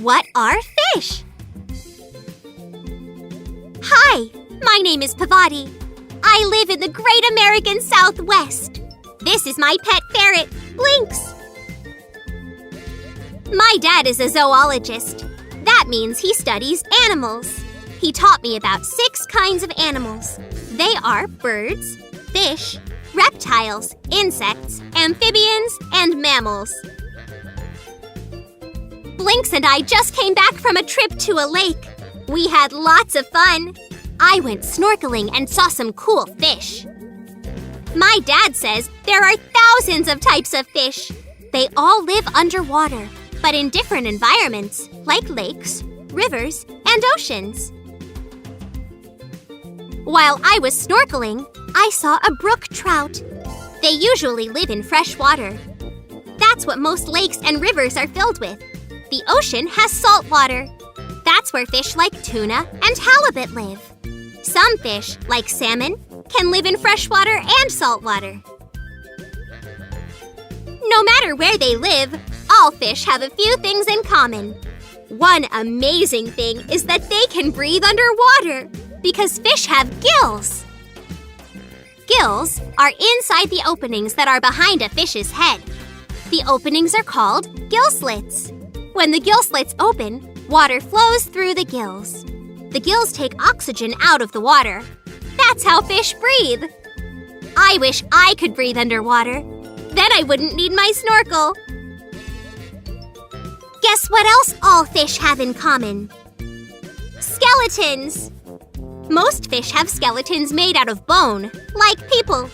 What are fish? Hi, my name is Pavati. I live in the Great American Southwest. This is my pet ferret, Blinks. My dad is a zoologist. That means he studies animals. He taught me about 6 kinds of animals. They are birds, fish, reptiles, insects, amphibians, and mammals. Blinks and I just came back from a trip to a lake. We had lots of fun. I went snorkeling and saw some cool fish. My dad says there are thousands of types of fish. They all live underwater, but in different environments, like lakes, rivers, and oceans. While I was snorkeling, I saw a brook trout. They usually live in fresh water. That's what most lakes and rivers are filled with. The ocean has salt water. That's where fish like tuna and halibut live. Some fish, like salmon, can live in fresh water and salt water. No matter where they live, all fish have a few things in common. One amazing thing is that they can breathe underwater because fish have gills. Gills are inside the openings that are behind a fish's head. The openings are called gill slits. When the gill slits open, water flows through the gills. The gills take oxygen out of the water. That's how fish breathe. I wish I could breathe underwater. Then I wouldn't need my snorkel. Guess what else all fish have in common? Skeletons. Most fish have skeletons made out of bone, like people.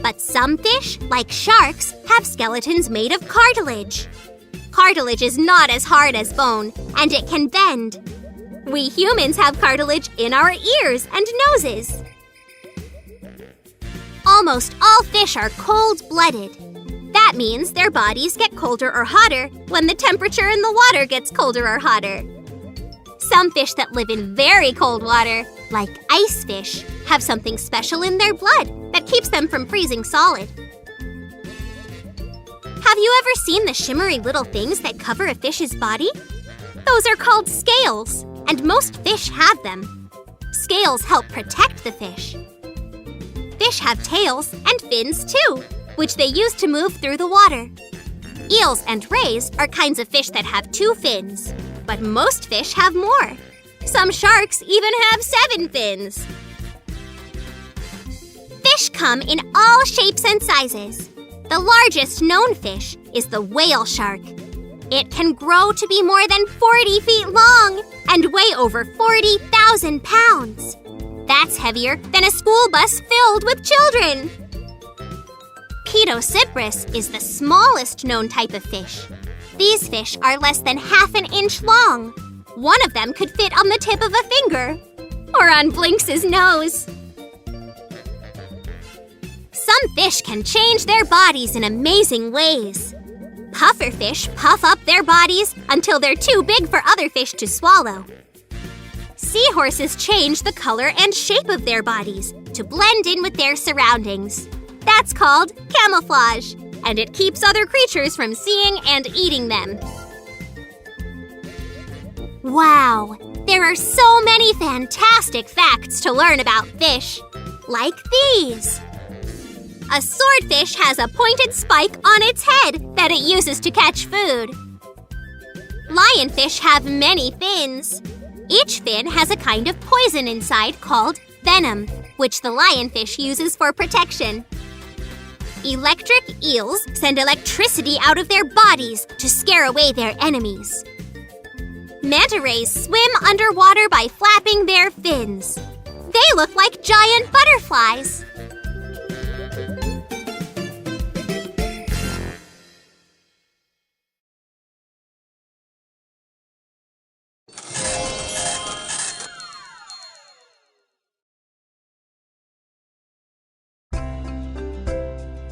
But some fish, like sharks, have skeletons made of cartilage. Cartilage is not as hard as bone, and it can bend. We humans have cartilage in our ears and noses. Almost all fish are cold-blooded. That means their bodies get colder or hotter when the temperature in the water gets colder or hotter. Some fish that live in very cold water, like ice fish, have something special in their blood that keeps them from freezing solid. Have you ever seen the shimmery little things that cover a fish's body? Those are called scales, and most fish have them. Scales help protect the fish. Fish have tails and fins too, which they use to move through the water. Eels and rays are kinds of fish that have 2 fins, but most fish have more. Some sharks even have 7 fins. Fish come in all shapes and sizes. The largest known fish is the whale shark. It can grow to be more than 40 feet long and weigh over 40,000 pounds. That's heavier than a school bus filled with children. Pedociprus is the smallest known type of fish. These fish are less than ½ an inch long. One of them could fit on the tip of a finger or on Blinks's nose. Some fish can change their bodies in amazing ways. Pufferfish puff up their bodies until they're too big for other fish to swallow. Seahorses change the color and shape of their bodies to blend in with their surroundings. That's called camouflage, and it keeps other creatures from seeing and eating them. Wow, there are so many fantastic facts to learn about fish, like these. A swordfish has a pointed spike on its head that it uses to catch food. Lionfish have many fins. Each fin has a kind of poison inside called venom, which the lionfish uses for protection. Electric eels send electricity out of their bodies to scare away their enemies. Manta rays swim underwater by flapping their fins. They look like giant butterflies.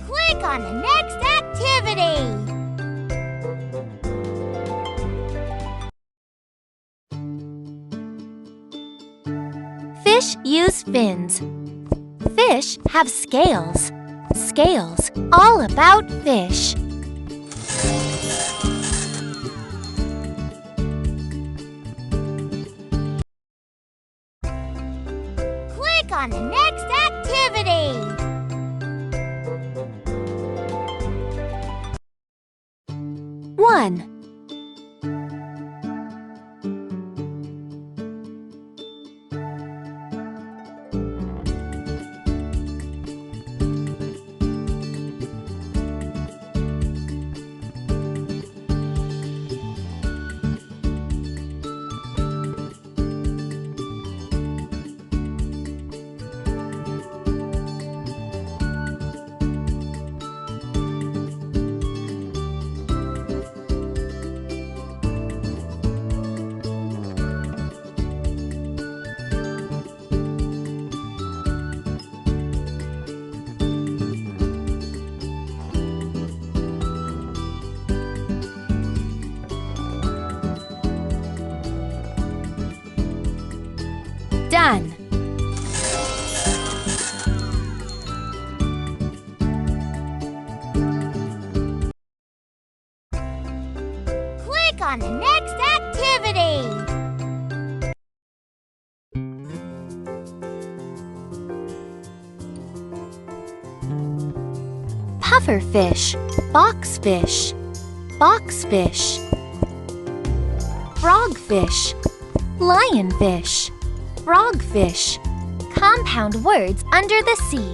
Click on the next activity. Fish use fins. Fish have scales. Scales all about fish. 1. Done. Click on the next activity. Pufferfish, boxfish, boxfish. Frogfish, lionfish, frogfish. Compound words under the sea.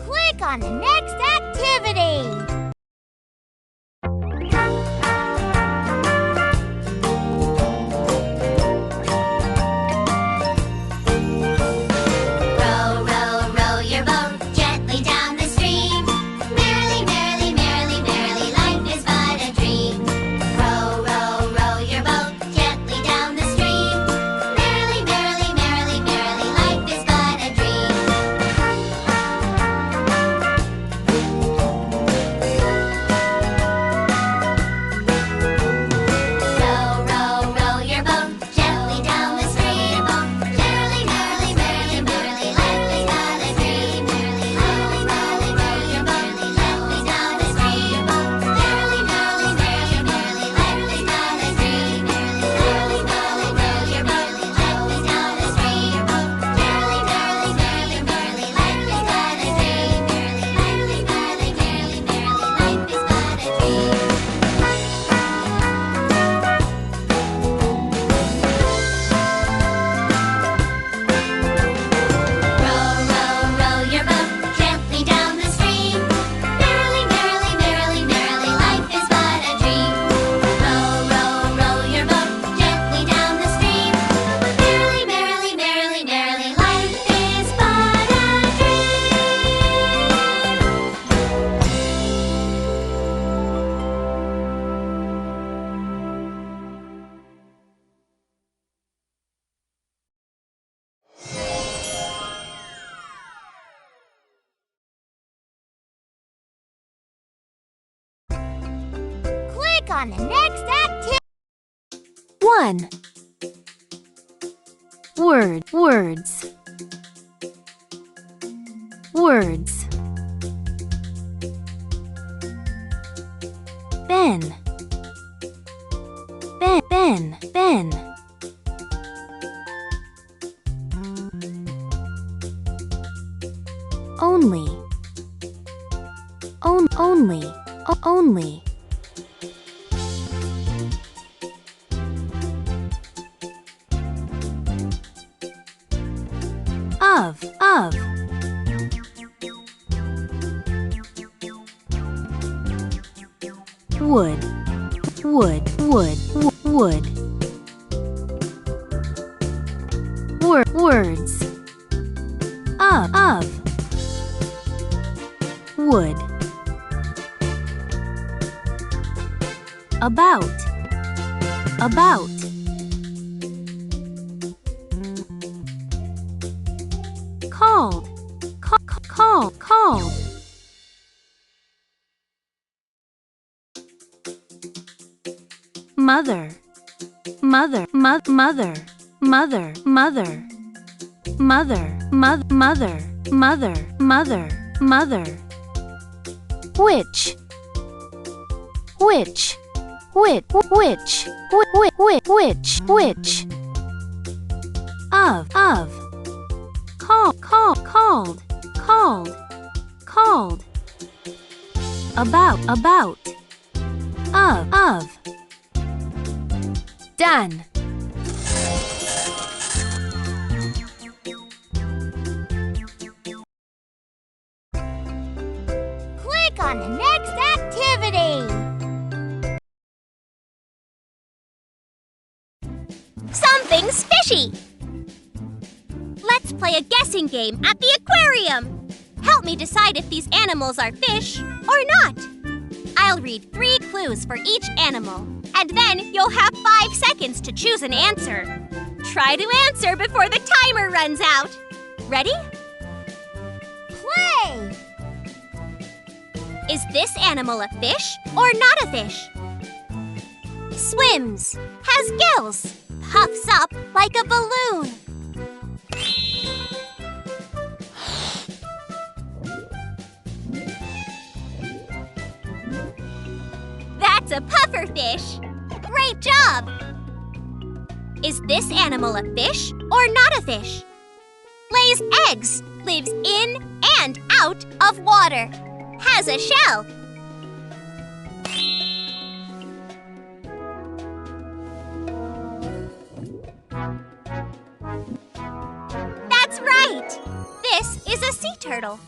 Click on the next activity. Row, row, row your boat gently down the stream. Merrily, merrily, merrily, merrily, life is but a dream. Row, row, row your boat gently down the stream. Merrily, merrily, merrily, merrily, life is but a dream. Row, row, row your boat gently down the stream. Merrily, merrily, merrily, merrily, life is but a dream. Merrily, merrily, merrily, row your boat gently down the stream. Merrily, merrily, merrily, merrily, life is but a dream. Merrily, merrily, row your boat gently down the stream. Merrily, merrily, merrily, merrily, life is but a dream. Merrily, merrily, merrily, merrily, life is but a dream. Row, row, row your boat gently down the stream. Merrily, merrily, merrily, merrily, life is but a dream. Row, row, row your boat gently down the stream. Merrily, merrily, merrily, merrily, life is but a Click on the next activity. 1. Words. Words. Ben. Only. Only. Of. Wood. Words. Of. Wood. About. Called. Mother. Which. which. Of, called. About, of. Done. Click on the next activity. Something's fishy. Let's play a guessing game at the aquarium. Help me decide if these animals are fish or not. I'll read 3 clues for each animal, and then you'll have 5 seconds to choose an answer. Try to answer before the timer runs out. Ready? Play! Is this animal a fish or not a fish? Swims, has gills, puffs up like a balloon. That's a pufferfish. Great job! Is this animal a fish or not a fish? Lays eggs, lives in and out of water, has a shell. That's right! This is a sea turtle.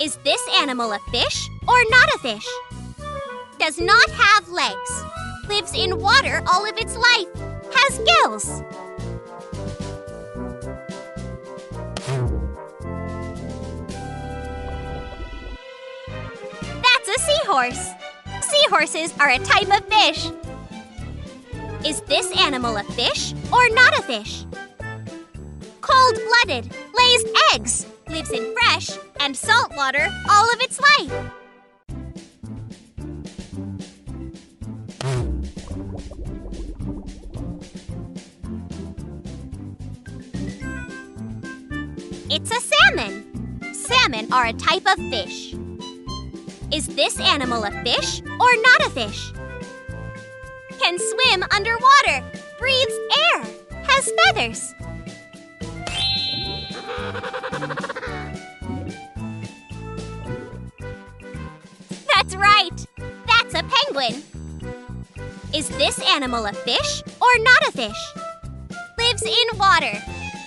Is this animal a fish or not a fish? Does not have legs, lives in water all of its life, has gills. That's a seahorse. Seahorses are a type of fish. Is this animal a fish or not a fish? Cold-blooded, lays eggs, lives in fresh and salt water all of its life. It's a salmon. Salmon are a type of fish. Is this animal a fish or not a fish? Can swim underwater, breathes air, has feathers. That's right! That's a penguin. Is this animal a fish or not a fish? Lives in water,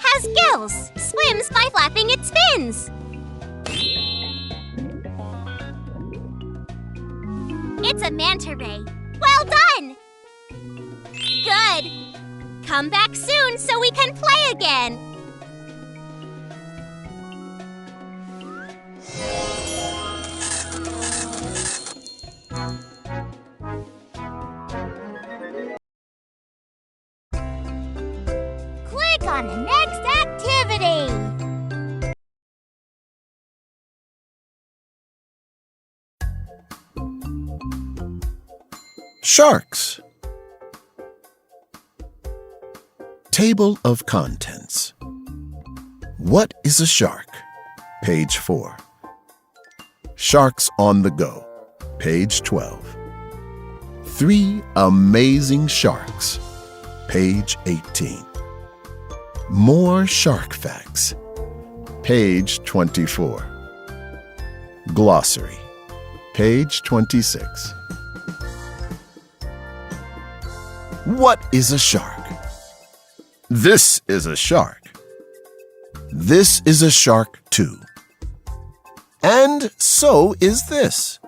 has gills, swims by flapping its fins. It's a manta ray. Well done! Good! Come back soon so we can play again. Click on the next activity. Sharks. Table of contents. What is a shark? Page 4. Sharks on the go. Page 12. 3 amazing sharks. Page 18. More shark facts. Page 24. Glossary. Page 26. What is a shark? This is a shark. This is a shark too. And so is this.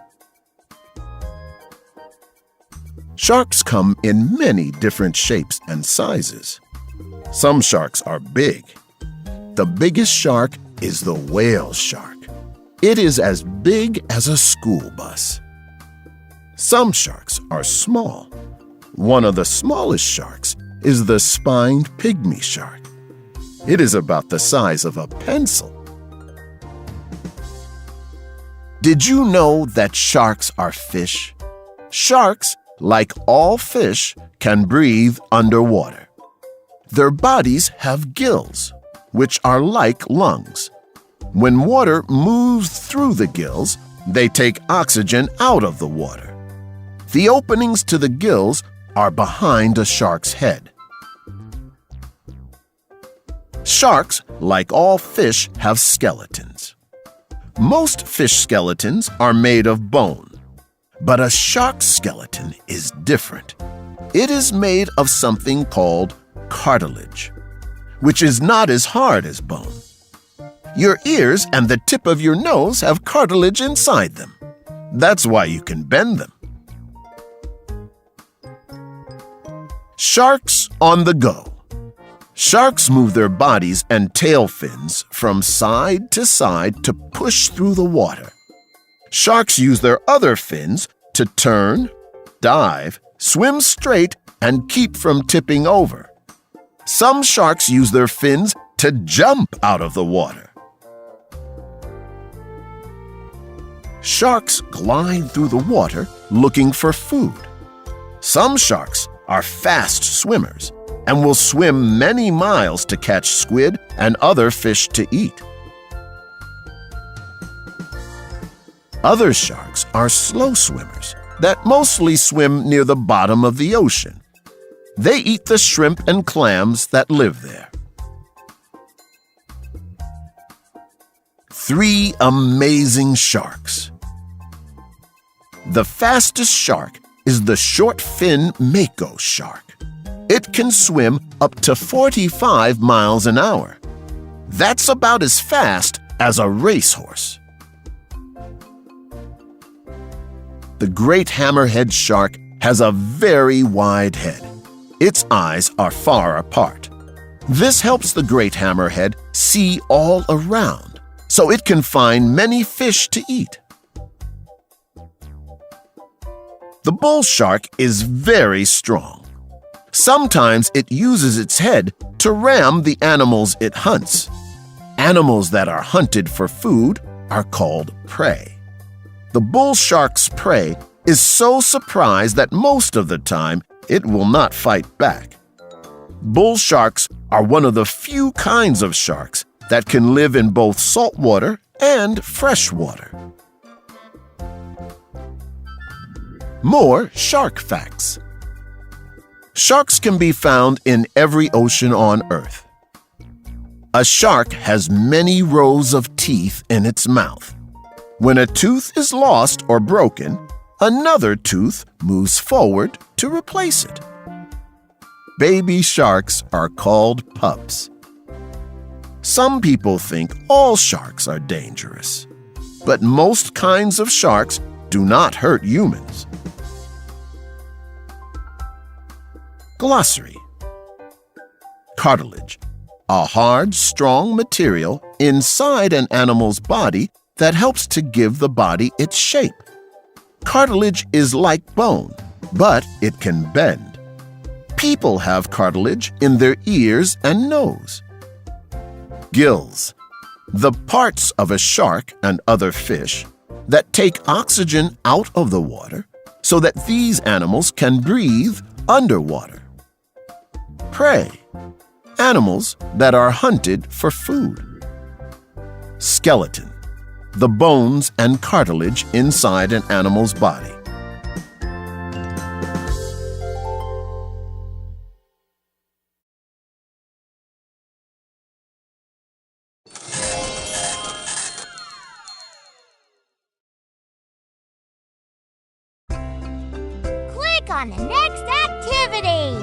Sharks come in many different shapes and sizes. Some sharks are big. The biggest shark is the whale shark. It is as big as a school bus. Some sharks are small. One of the smallest sharks is the spined pygmy shark. It is about the size of a pencil. Did you know that sharks are fish? Sharks, like all fish, can breathe underwater. Their bodies have gills, which are like lungs. When water moves through the gills, they take oxygen out of the water. The openings to the gills are behind a shark's head. Sharks, like all fish, have skeletons. Most fish skeletons are made of bone, but a shark's skeleton is different. It is made of something called cartilage, which is not as hard as bone. Your ears and the tip of your nose have cartilage inside them. That's why you can bend them. Sharks on the go. Sharks move their bodies and tail fins from side to side to push through the water. Sharks use their other fins to turn, dive, swim straight, and keep from tipping over. Some sharks use their fins to jump out of the water. Sharks glide through the water looking for food. Some sharks are fast swimmers and will swim many miles to catch squid and other fish to eat. Other sharks are slow swimmers that mostly swim near the bottom of the ocean. They eat the shrimp and clams that live there. 3 amazing sharks. The fastest shark is the short-fin mako shark. It can swim up to 45 miles an hour. That's about as fast as a racehorse. The great hammerhead shark has a very wide head. Its eyes are far apart. This helps the great hammerhead see all around, so it can find many fish to eat. The bull shark is very strong. Sometimes it uses its head to ram the animals it hunts. Animals that are hunted for food are called prey. The bull shark's prey is so surprised that most of the time it will not fight back. Bull sharks are one of the few kinds of sharks that can live in both saltwater and freshwater. More shark facts. Sharks can be found in every ocean on Earth. A shark has many rows of teeth in its mouth. When a tooth is lost or broken, another tooth moves forward to replace it. Baby sharks are called pups. Some people think all sharks are dangerous, but most kinds of sharks do not hurt humans. Glossary. Cartilage, a hard, strong material inside an animal's body that helps to give the body its shape. Cartilage is like bone, but it can bend. People have cartilage in their ears and nose. Gills, the parts of a shark and other fish that take oxygen out of the water so that these animals can breathe underwater. Prey, animals that are hunted for food. Skeleton, the bones and cartilage inside an animal's body. Click on the next activity.